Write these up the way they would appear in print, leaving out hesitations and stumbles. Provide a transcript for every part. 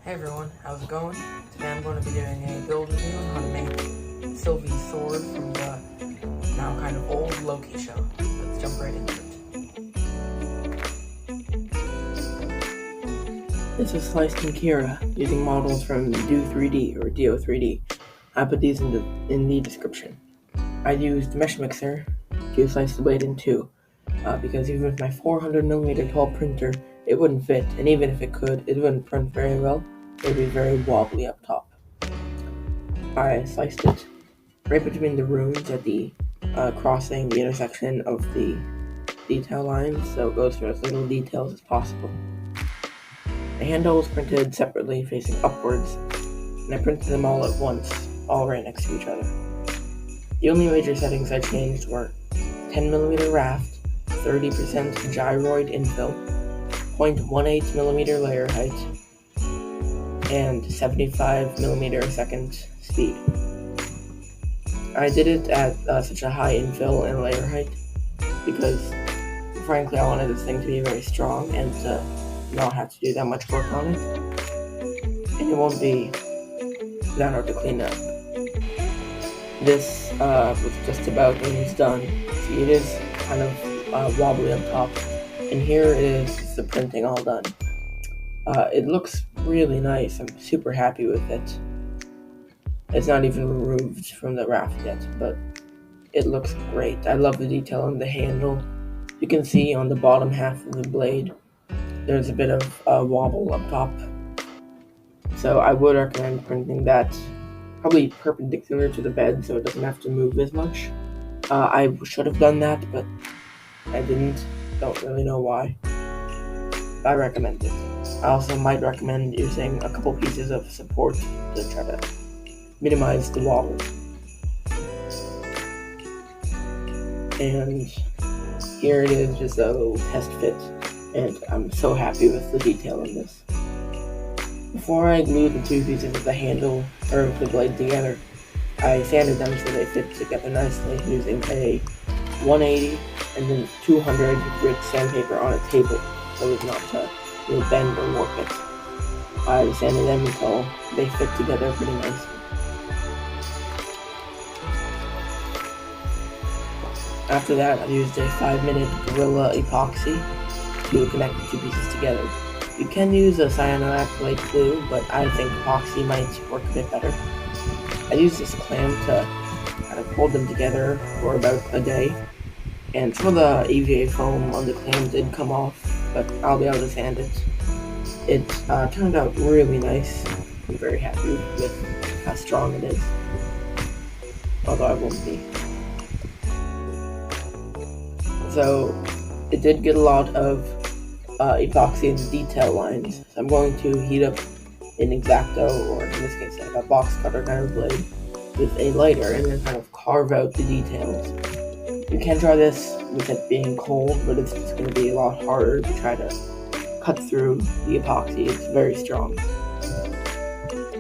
Hey everyone, how's it going? Today I'm going to be doing a build review on how to make Sylvie's sword from the now kind of old Loki show. Let's jump right into it. This was sliced in Kira using models from Do3D or Do3D. I put these in the description. I used Mesh Mixer to slice the blade in two, because even with my 400mm tall printer, it wouldn't fit, and even if it could, it wouldn't print very well. It would be very wobbly up top. I sliced it right between the runes at the crossing the intersection of the detail lines, so it goes for as little details as possible. The handle was printed separately facing upwards, and I printed them all at once, all right next to each other. The only major settings I changed were 10mm raft, 30% gyroid infill, 0.18mm layer height, and 75mm a second speed. I did it at such a high infill and layer height because, frankly, I wanted this thing to be very strong and to not have to do that much work on it, and it won't be that hard to clean up. This was just about almost done. See, it is kind of wobbly up top, and here it is the printing all done. It looks really nice. I'm super happy with it. It's not even removed from the raft yet, but it looks great. I love the detail on the handle. You can see on the bottom half of the blade, there's a bit of wobble up top. So I would recommend printing that probably perpendicular to the bed so it doesn't have to move as much. I should have done that, but I didn't. Don't really know why. I recommend it. I also might recommend using a couple pieces of support to try to minimize the wobble. And here it is, just a little test fit, and I'm so happy with the detail in this. Before I glued the two pieces of the handle or the blade together, I sanded them so they fit together nicely using a 180 and then 200 grit sandpaper on a table so as not to bend or warp it. I sanded them until they fit together pretty nicely. After that, I used a 5-minute Gorilla epoxy to connect the two pieces together. You can use a cyanoacrylate glue, but I think epoxy might work a bit better. I used this clamp to kind of hold them together for about a day, and some of the EVA foam on the clamp did come off, but I'll be able to sand it. It turned out really nice. I'm very happy with how strong it is, although I won't be. So it did get a lot of epoxy in the detail lines, so I'm going to heat up an X-Acto, or in this case like a box cutter kind of blade, with a lighter and then kind of carve out the details. You can try this with it being cold, but it's just going to be a lot harder to try to cut through the epoxy. It's very strong.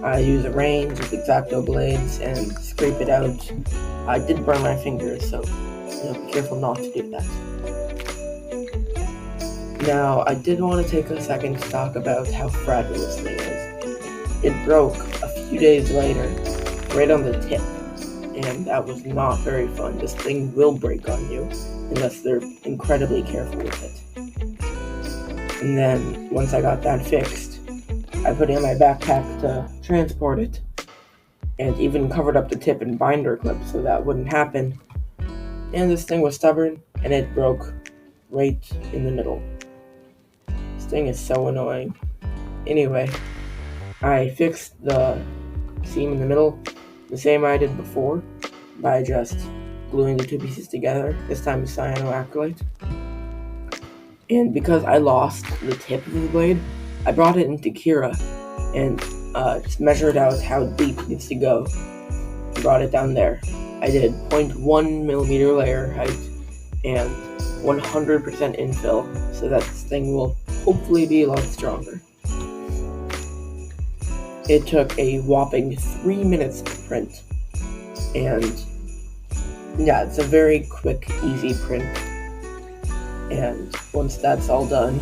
I use a range of X-Acto blades and scrape it out. I did burn my fingers, so be careful not to do that. Now, I did want to take a second to talk about how fragile this thing is. It broke a few days later, right on the tip, and that was not very fun. This thing will break on you, unless they're incredibly careful with it. And then, once I got that fixed, I put it in my backpack to transport it, and even covered up the tip in binder clips so that wouldn't happen. And this thing was stubborn, and it broke right in the middle. This thing is so annoying. Anyway, I fixed the seam in the middle the same I did before by just gluing the two pieces together, this time with cyanoacrylate. And because I lost the tip of the blade, I brought it into Kira and just measured out how deep it needs to go. I brought it down there. I did 0.1mm layer height and 100% infill, so that this thing will hopefully be a lot stronger. It took a whopping 3 minutes to print, and yeah, it's a very quick, easy print. And once that's all done,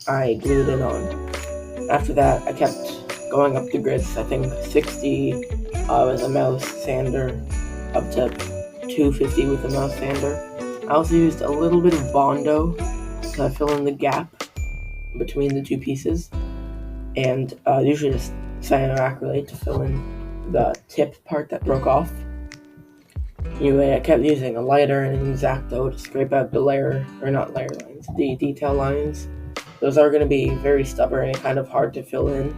I glued it on. After that, I kept going up the grids. I think 60 with a mouse sander, up to 250 with a mouse sander. I also used a little bit of Bondo to fill in the gap between the two pieces, and usually just cyanoacrylate to fill in the tip part that broke off. Anyway, I kept using a lighter and an X-Acto to scrape out the the detail lines. Those are going to be very stubborn and kind of hard to fill in.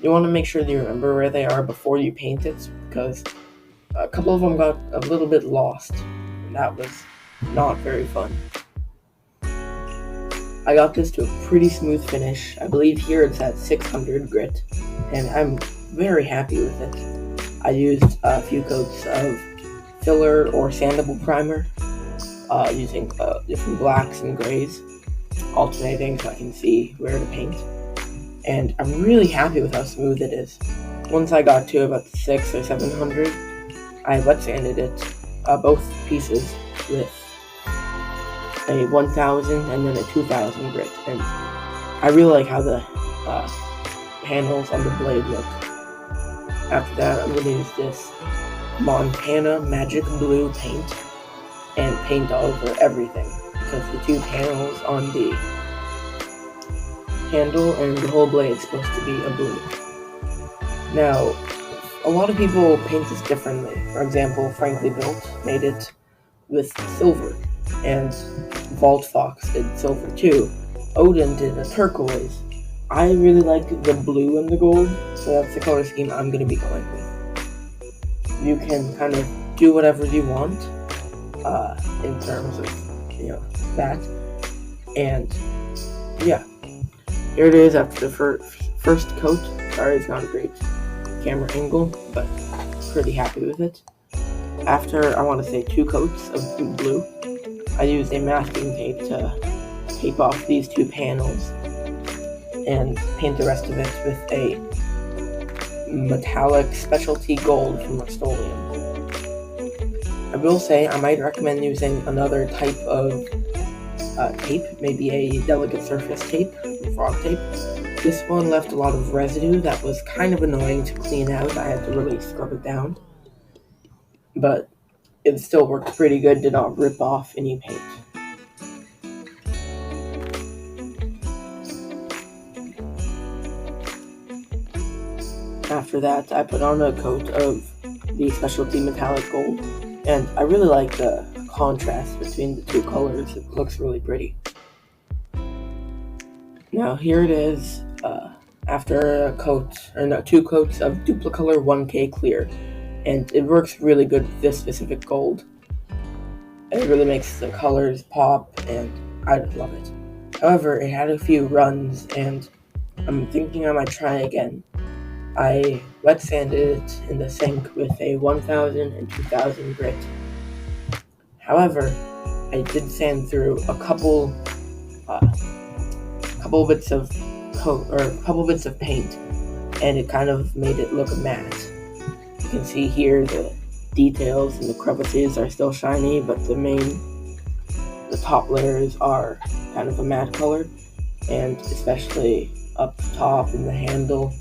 You want to make sure that you remember where they are before you paint it, because a couple of them got a little bit lost, and that was not very fun. I got this to a pretty smooth finish. I believe here it's at 600 grit, and I'm very happy with it. I used a few coats of filler or sandable primer, using different blacks and grays, alternating so I can see where to paint. And I'm really happy with how smooth it is. Once I got to about 600 or 700, I wet sanded it, both pieces, with a 1000 and then a 2000 grit, and I really like how the handles on the blade look. After that, I'm going to use this Montana Magic Blue paint and paint all over everything, because the two panels on the handle and the whole blade is supposed to be a blue. Now, a lot of people paint this differently. For example, Frankly Built made it with silver, and Vault Fox did silver too. Odin did a turquoise. I really like the blue and the gold, so that's the color scheme I'm going to be going with. You can kind of do whatever you want in terms of, that. And yeah, here it is after the first coat. Sorry, it's not a great camera angle, but pretty happy with it. After, I want to say, 2 coats of blue, I used a masking tape to tape off these 2 panels and paint the rest of it with a metallic specialty gold from Rust-Oleum. I will say I might recommend using another type of tape, maybe a delicate surface tape, frog tape. This one left a lot of residue that was kind of annoying to clean out. I had to really scrub it down, but it still worked pretty good, did not rip off any paint. After that, I put on a coat of the specialty metallic gold, and I really like the contrast between the 2 colors. It looks really pretty. Now here it is, after 2 coats of Duplicolor 1K Clear, and it works really good with this specific gold. It really makes the colors pop, and I love it. However, it had a few runs, and I'm thinking I might try again. I wet sanded it in the sink with a 1000 and 2000 grit. However, I did sand through a couple bits of paint, and it kind of made it look matte. You can see here the details and the crevices are still shiny, but the top layers are kind of a matte color, and especially up top in the handle,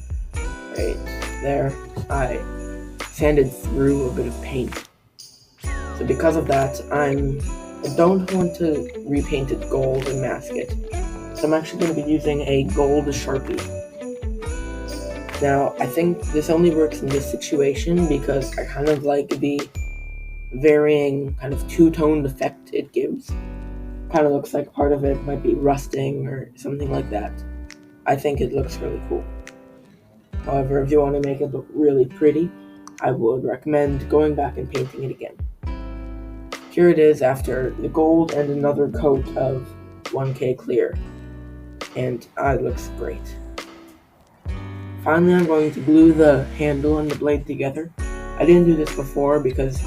right there, I sanded through a bit of paint. So because of that, I don't want to repaint it gold and mask it. So I'm actually going to be using a gold Sharpie. Now, I think this only works in this situation because I kind of like the varying kind of two-toned effect it gives. Kind of looks like part of it might be rusting or something like that. I think it looks really cool. However, if you want to make it look really pretty, I would recommend going back and painting it again. Here it is after the gold and another coat of 1K Clear, and it looks great. Finally, I'm going to glue the handle and the blade together. I didn't do this before because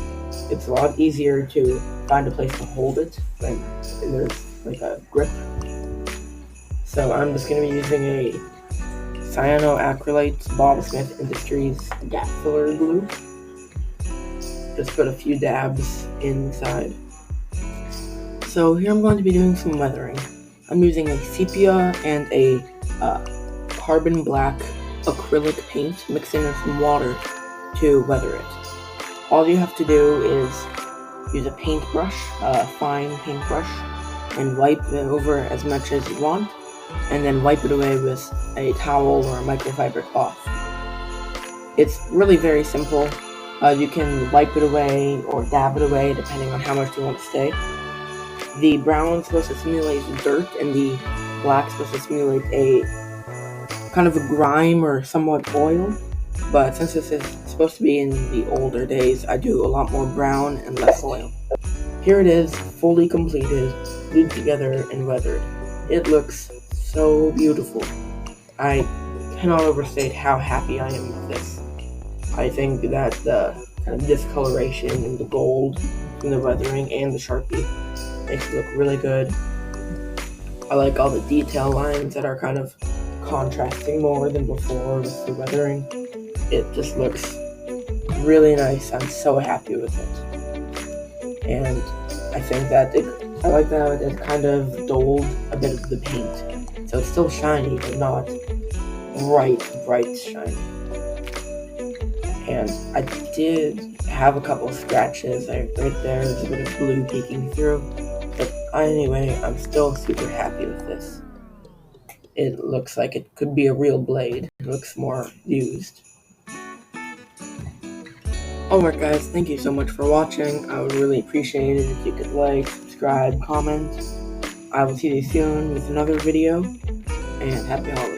it's a lot easier to find a place to hold it when there's like a grip. So I'm just going to be using a cyanoacrylate Bob Smith Industries gap filler glue. Just put a few dabs inside. So here I'm going to be doing some weathering. I'm using a sepia and a carbon black acrylic paint, mixing in some water to weather it. All you have to do is use a paintbrush, a fine paintbrush, and wipe it over as much as you want, and then wipe it away with a towel or a microfiber cloth. It's really very simple. You can wipe it away or dab it away depending on how much you want to stay. The brown is supposed to simulate dirt, and the black is supposed to simulate a kind of a grime or somewhat oil. But since this is supposed to be in the older days, I do a lot more brown and less oil. Here it is, fully completed, glued together and weathered. It looks so beautiful. I cannot overstate how happy I am with this. I think that the kind of discoloration and the gold from the weathering and the Sharpie makes it look really good. I like all the detail lines that are kind of contrasting more than before with the weathering. It just looks really nice. I'm so happy with it. And I think that I like that it kind of dulled a bit of the paint. So it's still shiny, but not bright shiny. And I did have a couple scratches. Right there, there's a bit of blue peeking through. But anyway, I'm still super happy with this. It looks like it could be a real blade. It looks more used. Alright guys, thank you so much for watching. I would really appreciate it if you could like, subscribe, comment. I will see you soon with another video, and happy holidays.